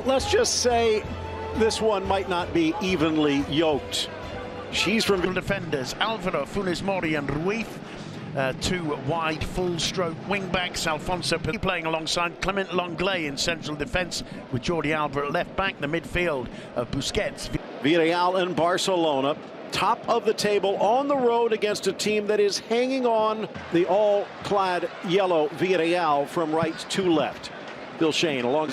Well, let's just say this one might not be evenly yoked. She's from defenders, Alvaro, Funes Mori and Ruiz. Two wide full-stroke wing-backs, Alfonso playing alongside Clement Lenglet in central defence with Jordi Alba at left-back, the midfield of Busquets. Villarreal and Barcelona, top of the table on the road against a team that is hanging on. The all-clad yellow Villarreal from right to left. Bill Shane along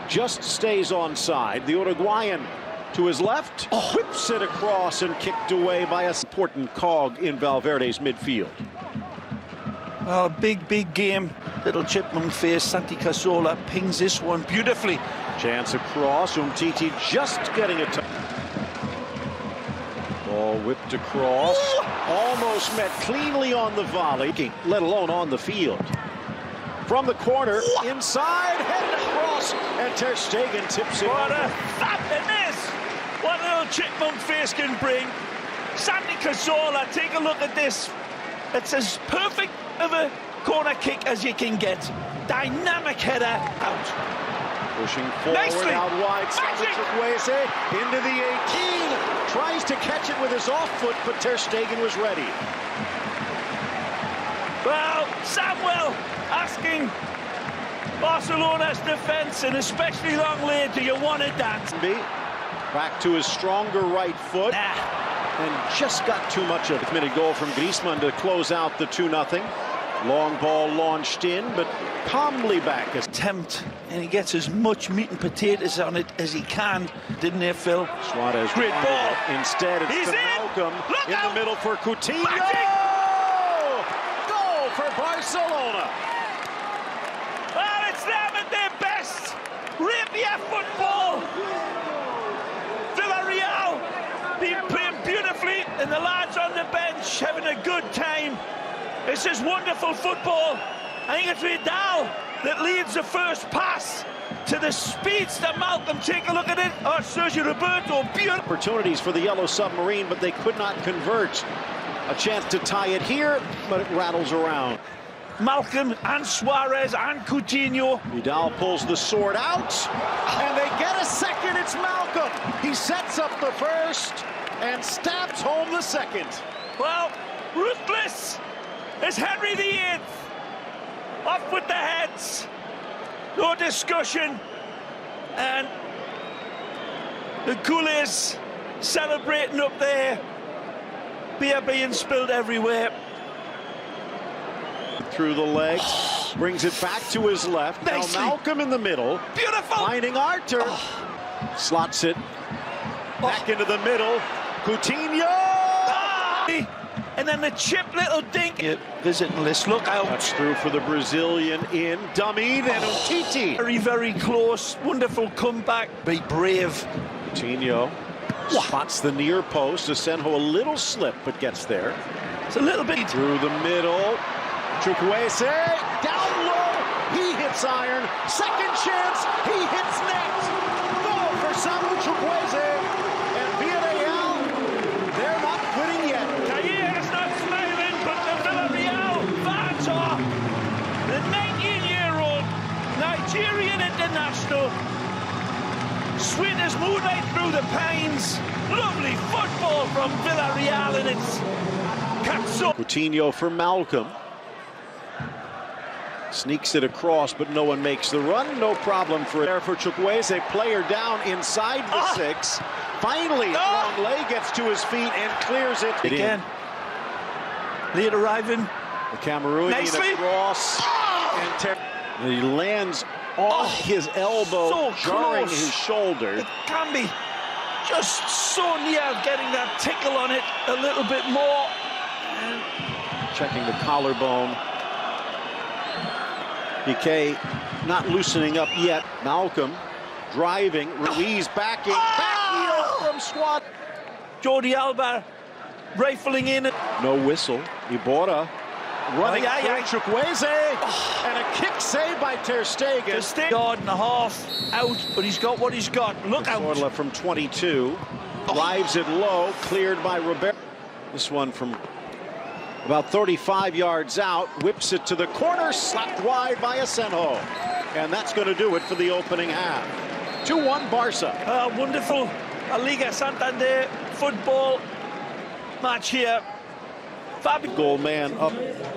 just stays onside. The Uruguayan to his left, whips it across and kicked away by a important cog in Valverde's midfield. Oh, big game. Little chipmunk face, Santi Cazorla pings this one beautifully. Chance across, Umtiti just getting it. Ball whipped across, almost met cleanly on the volley, let alone on the field. From the corner, inside, headed across, and Ter Stegen tips it. What a fabulous! What a little chipmunk face can bring. Santi Cazorla, take a look at this. It's as perfect of a corner kick as you can get. Dynamic header out. Pushing forward, Nicely. out wide, Chukwueze into the 18. Tries to catch it with his off foot, but Ter Stegen was ready. Well, Samuel asking Barcelona's defence, and especially Lenglet, do you want to dance? Back to his stronger right foot. And just got too much of it. Minute goal from Griezmann to close out the 2-0. Long ball launched in, but calmly back. Attempt, and he gets as much meat and potatoes on it as he can. Didn't he, Phil? Suarez. Great ball. Instead, it's He's to in. Malcolm in the middle for Coutinho. Magic. Goal for Barcelona. Well, it's them at their best. Rapier football. Villarreal been playing beautifully, and the lads on the bench having a good time. This is wonderful football. I think it's Vidal that leads the first pass to the speedster Malcolm. Take a look at it. Oh, Sergio Roberto, beautiful. Opportunities for the Yellow Submarine, but they could not convert. A chance to tie it here, but it rattles around. Malcolm and Suarez and Coutinho. Vidal pulls the sword out, and they get a second. It's Malcolm. He sets up the first and stabs home the second. Well, ruthless is Henry VIII. Off with the heads. No discussion. And the Coolers celebrating up there. Beer being spilled everywhere. Through the legs, brings it back to his left. Nicely. Now Malcolm in the middle. Beautiful. Finding Arthur. Slots it back into the middle. Coutinho! And then the chip little dink. Visiting list, look out. Touch through for the Brazilian in. Dummied and Umtiti. Very, very close. Wonderful comeback. Be brave. Coutinho spots the near post. Asenjo a little slip, but gets there. It's a little bit. Through the middle. Chukwueze down low. He hits iron. Second chance. He hits net. Goal for Samu Chukwueze. And Villarreal, they're not quitting yet. Calleja's not smiling, but the Villarreal fans are. The 19-year-old Nigerian international. Sweet as moonlight through the pines. Lovely football from Villarreal, and it's Coutinho for Malcolm. Sneaks it across, but no one makes the run. No problem for Chukwueze. Player down inside the 6. Finally, Lenglet gets to his feet and clears it. Again. Lead arriving. The Cameroonian Nicely. across. And he lands on his elbow, so jarring close. his shoulder. It can be just so near getting that tickle on it a little bit more. Checking the collarbone. Piqué not loosening up yet. Malcolm driving. Ruiz backing. Back heel from Swat. Jordi Alba rifling in. No whistle. Iborra running through Chukwueze. And a kick saved by Ter Stegen. Yard and a half out, but he's got what he's got. Look out. Cazorla from 22. Drives it low. Cleared by Roberto. This one from about 35 yards out, whips it to the corner, slapped wide by Asenjo. And that's going to do it for the opening half. 2-1 Barca. Wonderful Liga Santander football match here. Goal man up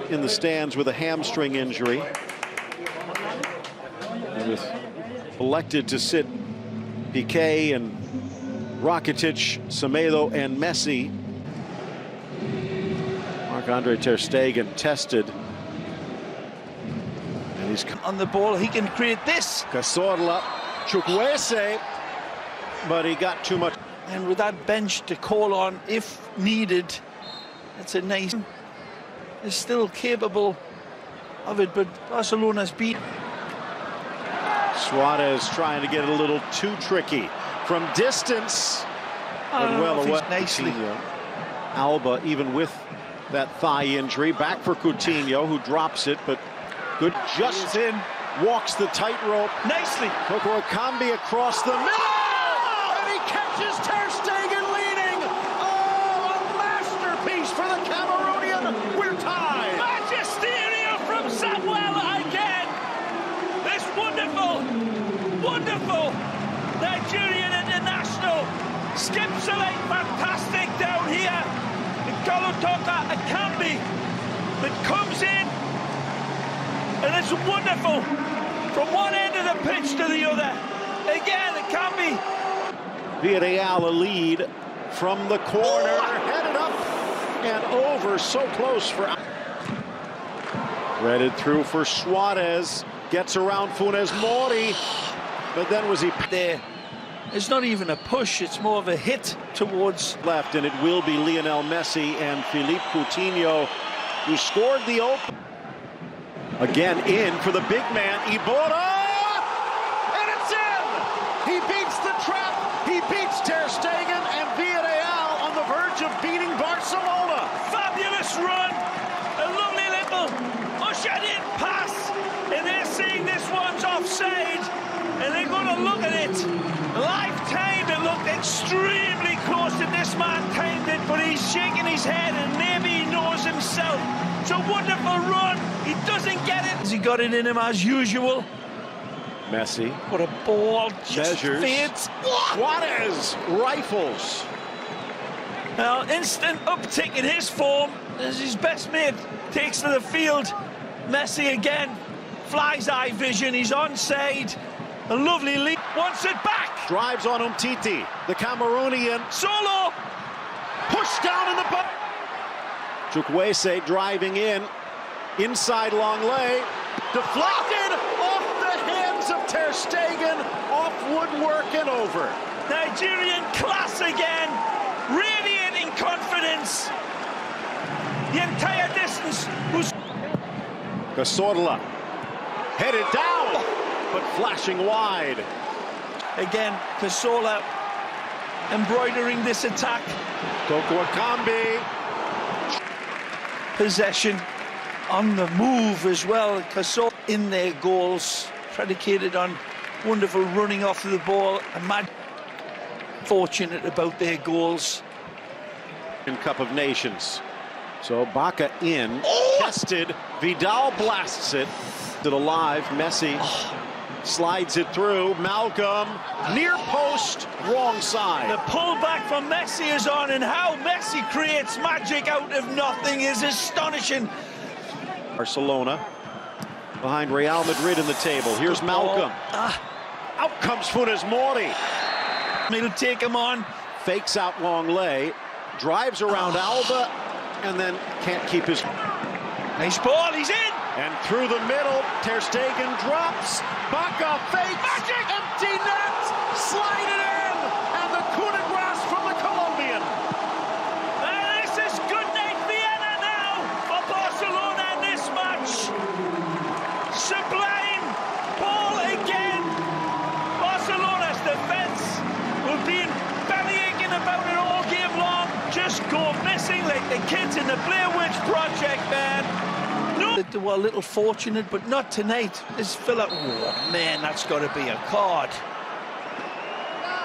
in the stands with a hamstring injury. And was elected to sit Piqué and Rakitic, Semedo, and Messi. Marc-Andre ter Stegen tested. And he's on the ball. He can create this. Cazorla, Chukwueze, but he got too much. And with that bench to call on if needed, it's a nice. Is still capable of it, but Barcelona's beat. Suarez trying to get it a little too tricky from distance, but well away. Nicely. Alba, even with that thigh injury, back for Coutinho, who drops it, but good. Just in, walks the tightrope nicely. Coco Ekambi across the middle, and he catches ter Stegen leading. Oh, a masterpiece for the Cameroonian. We're tied. Magisterial from Samuel again. This wonderful Nigerian international skips a leg fantastic down here. Colotoka Ekambi that comes in, and it's wonderful from one end of the pitch to the other. Again, Ekambi. Villarreal a lead from the corner, headed up and over, so close for. Threaded through for Suarez, gets around Funes Mori, but then was he there? It's not even a push, it's more of a hit towards left, and it will be Lionel Messi and Philippe Coutinho who scored the open. Again in for the big man, Iborra, and it's in! He beats the trap, he beats ter Stegen, and Villarreal on the verge of beating Barcelona. Fabulous run, a lovely little ushered-in pass, and they're saying this one's offside, and they're going to look at it. Lifetime, it looked extremely close to this man timed it, but he's shaking his head and maybe he knows himself. It's a wonderful run. He doesn't get it. He got it in him as usual. Messi. What a ball. Just measures. fades. Suarez rifles. Now, instant uptick in his form as his best mate takes to the field. Messi again. Fly's eye vision. He's onside. A lovely leap, wants it back. Drives on Umtiti, the Cameroonian. Solo. Pushed down in the butt. Chukwueze driving in. Inside Longley. Deflected off the hands of ter Stegen. Off woodwork and over. Nigerian class again. Radiating confidence. The entire distance was. Cazorla. Headed down. But flashing wide. Again, Cazorla embroidering this attack. Coco Ekambi. Possession on the move as well. Cazorla in their goals, predicated on wonderful running off of the ball. And fortunate about their goals. In Cup of Nations. So Baca in, tested. Vidal blasts it. It alive. Messi. Slides it through. Malcolm, near post, wrong side. The pullback from Messi is on, and how Messi creates magic out of nothing is astonishing. Barcelona behind Real Madrid in the table. Here's Malcolm. Out comes Funes Mori. It'll take him on. Fakes out Longley. Drives around Alba, and then can't keep his. Nice ball, he's in! And through the middle, ter Stegen drops. Baca fakes. Magic! Empty net. Slide it in. And the coup de grace from the Colombian. And this is good night Vienna now for Barcelona in this match. Sublime ball again. Barcelona's defense will be bellyaching about it all game long. Just go missing like the kids in the Blair Witch Project, man. No. They were a little fortunate, but not tonight. This fella, oh man, that's got to be a card.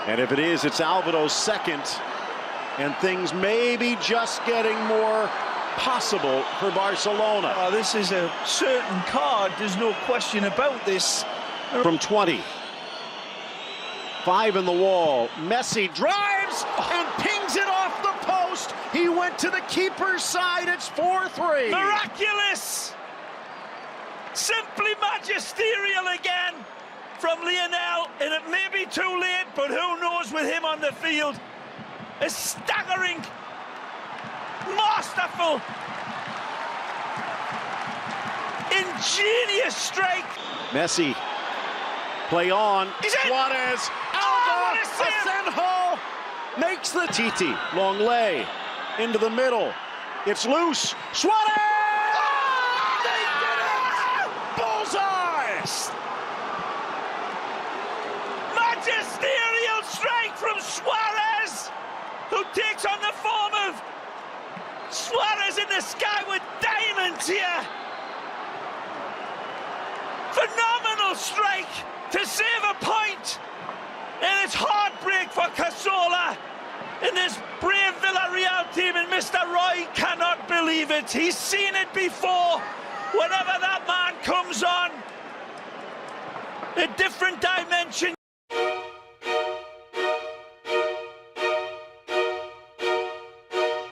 And if it is, it's Alvado's second. And things may be just getting more possible for Barcelona. Oh, this is a certain card. There's no question about this. From 20. 5 in the wall. Messi drives and pings it off the post. He went to the keeper's side. It's 4-3. Miraculous! Simply magisterial again from Lionel, and it may be too late, but who knows with him on the field. A staggering, masterful, ingenious strike. Messi, play on. He's in. Suarez, what Alba, a save. Asenjo makes the Titi. Long lay into the middle. It's loose. Suarez! Oh, they did it! Bullseye! Magisterial strike from Suarez, who takes on the form of Suarez in the sky with diamonds here. Phenomenal strike to save a point, and it's heartbreak for Cazorla in this brave Villarreal team, and Mr. Roy cannot believe it. He's seen it before. Whenever that man comes on, a different dimension.